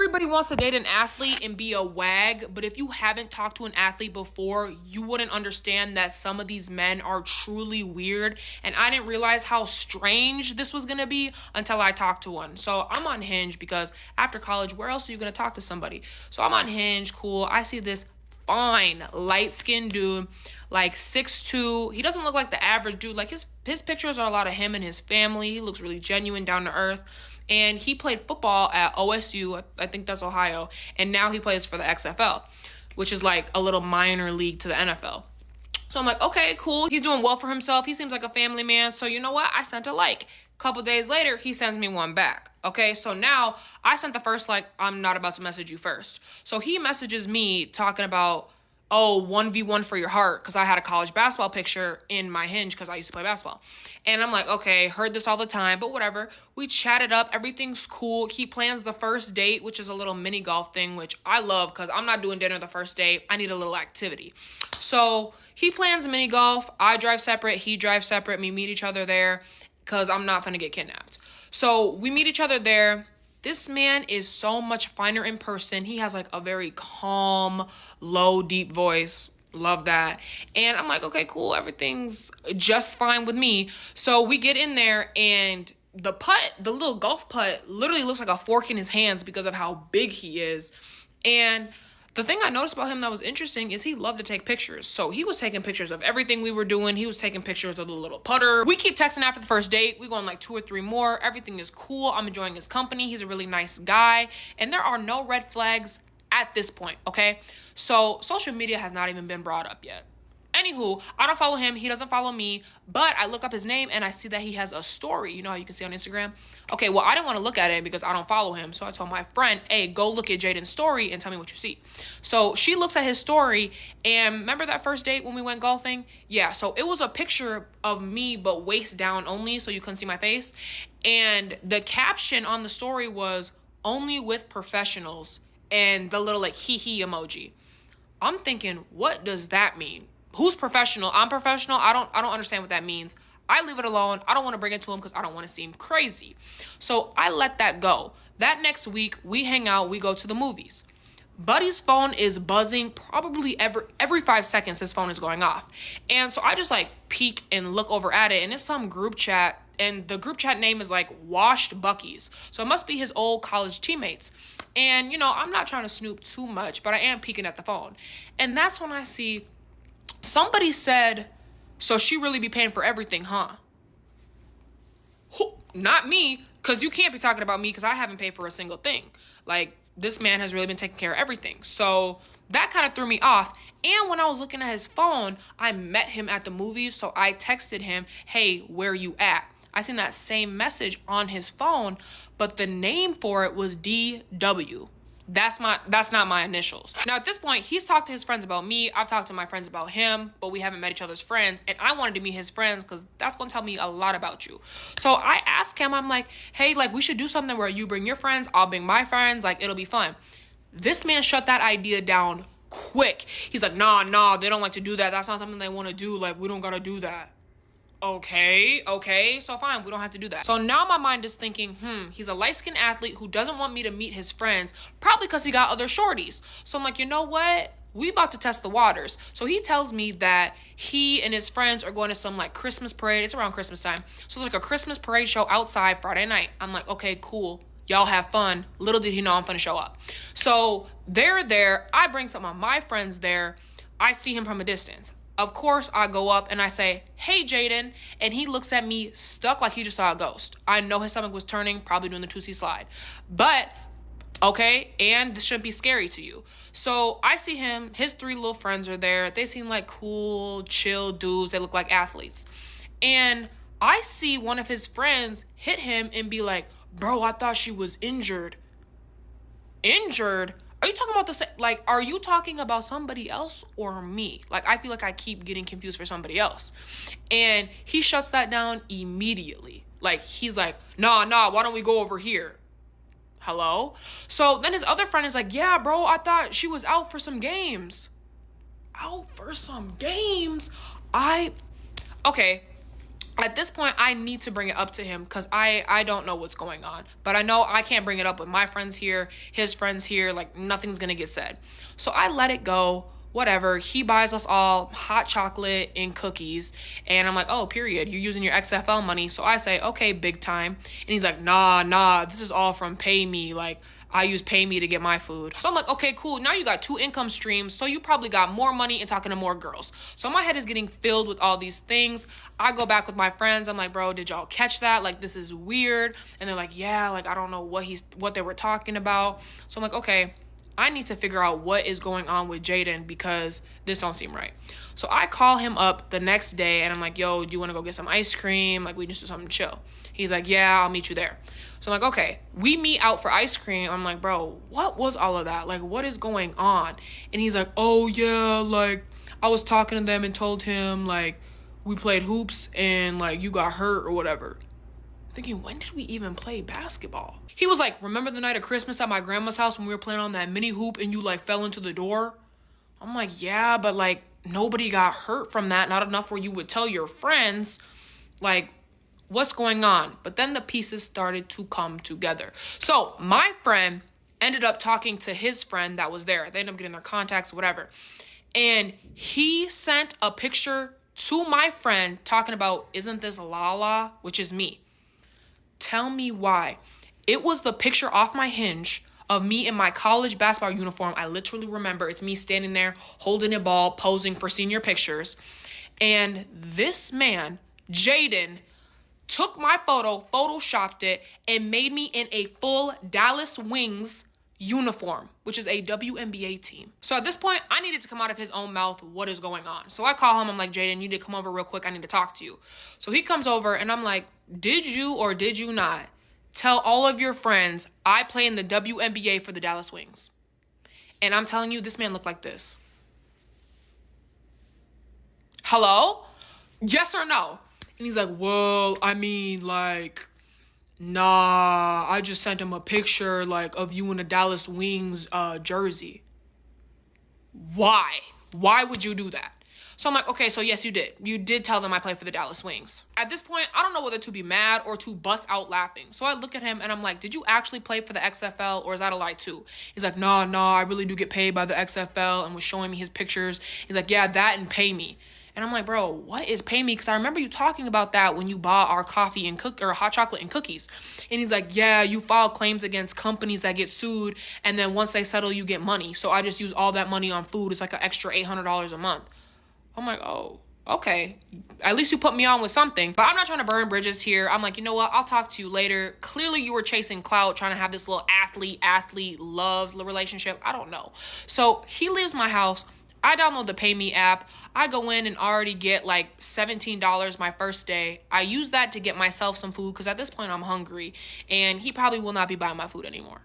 Everybody wants to date an athlete and be a wag, but if you haven't talked to an athlete before, you wouldn't understand that some of these men are truly weird. And I didn't realize how strange this was gonna be until I talked to one. So I'm on Hinge because after college, where else are you gonna talk to somebody? So I'm on Hinge, cool. I see this fine, light-skinned dude, like 6'2". He doesn't look like the average dude. Like his pictures are a lot of him and his family. He looks really genuine, down to earth. And he played football at OSU, I think that's Ohio, and now he plays for the XFL, which is like a little minor league to the NFL. So I'm like, okay, cool. He's doing well for himself. He seems like a family man. So you know what? I sent a like. Couple days later, he sends me one back. Okay, so now I sent the first like, I'm not about to message you first. So he messages me talking about, oh, 1v1 for your heart, because I had a college basketball picture in my Hinge because I used to play basketball. And I'm like, okay, heard this all the time, but whatever. We chatted up. Everything's cool. He plans the first date, which is a little mini golf thing, which I love because I'm not doing dinner the first date. I need a little activity. So he plans mini golf. I drive separate. He drives separate. We meet each other there because I'm not going to get kidnapped. So we meet each other there. This man is so much finer in person. He has like a very calm, low, deep voice. Love that. And I'm like, okay, cool. Everything's just fine with me. So we get in there and the putt, the little golf putt, literally looks like a fork in his hands because of how big he is. And the thing I noticed about him that was interesting is he loved to take pictures. So he was taking pictures of everything we were doing. He was taking pictures of the little putter. We keep texting after the first date. We go on like 2 or 3 more. Everything is cool. I'm enjoying his company. He's a really nice guy. And there are no red flags at this point, okay? So social media has not even been brought up yet. Anywho, I don't follow him. He doesn't follow me. But I look up his name and I see that he has a story. You know how you can see on Instagram? Okay, well, I didn't want to look at it because I don't follow him. So I told my friend, hey, go look at Jaden's story and tell me what you see. So she looks at his story. And remember that first date when we went golfing? Yeah, so it was a picture of me, but waist down only, so you couldn't see my face. And the caption on the story was, only with professionals, and the little like hee emoji. I'm thinking, what does that mean? Who's professional? I'm professional. I don't understand what that means. I leave it alone. I don't want to bring it to him because I don't want to seem crazy. So I let that go. That next week, we hang out. We go to the movies. Buddy's phone is buzzing probably every 5 seconds. His phone is going off. And so I just like peek and look over at it. And it's some group chat. And the group chat name is like Washed Buckies. So it must be his old college teammates. And, you know, I'm not trying to snoop too much, but I am peeking at the phone. And that's when I see somebody said, so she really be paying for everything, huh? Not me, because you can't be talking about me because I haven't paid for a single thing. Like, this man has really been taking care of everything. So that kind of threw me off. And when I was looking at his phone, I met him at the movies. So I texted him, hey, where you at? I seen that same message on his phone, but the name for it was DW. That's not my initials. Now at this point, he's talked to his friends about me. I've talked to my friends about him, but we haven't met each other's friends. And I wanted to meet his friends because that's gonna tell me a lot about you. So I asked him, I'm like, hey, like we should do something where you bring your friends, I'll bring my friends, like it'll be fun. This man shut that idea down quick. He's like, nah, they don't like to do that. That's not something they wanna do. Like we don't gotta do that. Okay, so fine, we don't have to do that. So now my mind is thinking, he's a light-skinned athlete who doesn't want me to meet his friends, probably because he got other shorties. So I'm like, you know what? We about to test the waters. So he tells me that he and his friends are going to some like Christmas parade. It's around Christmas time. So there's like a Christmas parade show outside Friday night. I'm like, okay, cool. Y'all have fun. Little did he know I'm gonna show up. So they're there. I bring some of my friends there. I see him from a distance. Of course, I go up and I say, hey, Jaden. And he looks at me stuck like he just saw a ghost. I know his stomach was turning, probably doing the 2C slide. But, okay, and this shouldn't be scary to you. So I see him. His 3 little friends are there. They seem like cool, chill dudes. They look like athletes. And I see one of his friends hit him and be like, bro, I thought she was injured. Injured? Are you talking about the same? Like, are you talking about somebody else or me? Like, I feel like I keep getting confused for somebody else. And he shuts that down immediately. Like, he's like, nah, why don't we go over here? Hello? So then his other friend is like, yeah, bro, I thought she was out for some games. Out for some games? Okay, At this point, I need to bring it up to him because I don't know what's going on. But I know I can't bring it up with my friends here, his friends here. Like, nothing's going to get said. So I let it go. Whatever. He buys us all hot chocolate and cookies. And I'm like, oh, period. You're using your XFL money. So I say, okay, big time. And he's like, nah, this is all from Pay Me. Like, I use Pay Me to get my food. So I'm like, okay, cool. Now you got 2 income streams. So you probably got more money and talking to more girls. So my head is getting filled with all these things. I go back with my friends. I'm like, bro, did y'all catch that? Like, this is weird. And they're like, yeah, like, I don't know what they were talking about. So I'm like, okay, I need to figure out what is going on with Jaden because this don't seem right. So I call him up the next day and I'm like, yo, do you want to go get some ice cream? Like, we just do something chill. He's like, yeah, I'll meet you there. So I'm like, okay, we meet out for ice cream. I'm like, bro, what was all of that? Like, what is going on? And he's like, oh yeah, like, I was talking to them and told him, like, we played hoops and, like, you got hurt or whatever. Thinking, when did we even play basketball? He was like, remember the night of Christmas at my grandma's house when we were playing on that mini hoop and you, like, fell into the door? I'm like, yeah, but, like, nobody got hurt from that. Not enough where you would tell your friends, like, what's going on? But then the pieces started to come together. So my friend ended up talking to his friend that was there. They ended up getting their contacts, whatever. And he sent a picture to my friend talking about, isn't this Lala? Which is me. Tell me why. It was the picture off my Hinge of me in my college basketball uniform. I literally remember it's me standing there holding a ball, posing for senior pictures. And this man, Jaden, took my photo, photoshopped it, and made me in a full Dallas Wings uniform, which is a WNBA team. So at this point, I needed to come out of his own mouth what is going on. So I call him. I'm like, Jaden, you need to come over real quick. I need to talk to you. So he comes over and I'm like, did you or did you not tell all of your friends I play in the WNBA for the Dallas Wings? And I'm telling you, this man looked like this. Hello? Yes or no? And he's like, well, I mean, like, nah, I just sent him a picture, like, of you in a Dallas Wings jersey. Why? Why would you do that? So I'm like, okay, so yes, you did. You did tell them I play for the Dallas Wings. At this point, I don't know whether to be mad or to bust out laughing. So I look at him and I'm like, did you actually play for the XFL or is that a lie too? He's like, nah, I really do get paid by the XFL, and was showing me his pictures. He's like, yeah, that and Pay Me. And I'm like, bro, what is Pay Me? Because I remember you talking about that when you bought our coffee and hot chocolate and cookies. And he's like, yeah, you file claims against companies that get sued, and then once they settle, you get money. So I just use all that money on food. It's like an extra $800 a month. I'm like, oh, okay. At least you put me on with something. But I'm not trying to burn bridges here. I'm like, you know what? I'll talk to you later. Clearly you were chasing clout, trying to have this little athlete loves relationship. I don't know. So he leaves my house. I download the Pay Me app. I go in and already get like $17 my first day. I use that to get myself some food because at this point I'm hungry, and he probably will not be buying my food anymore.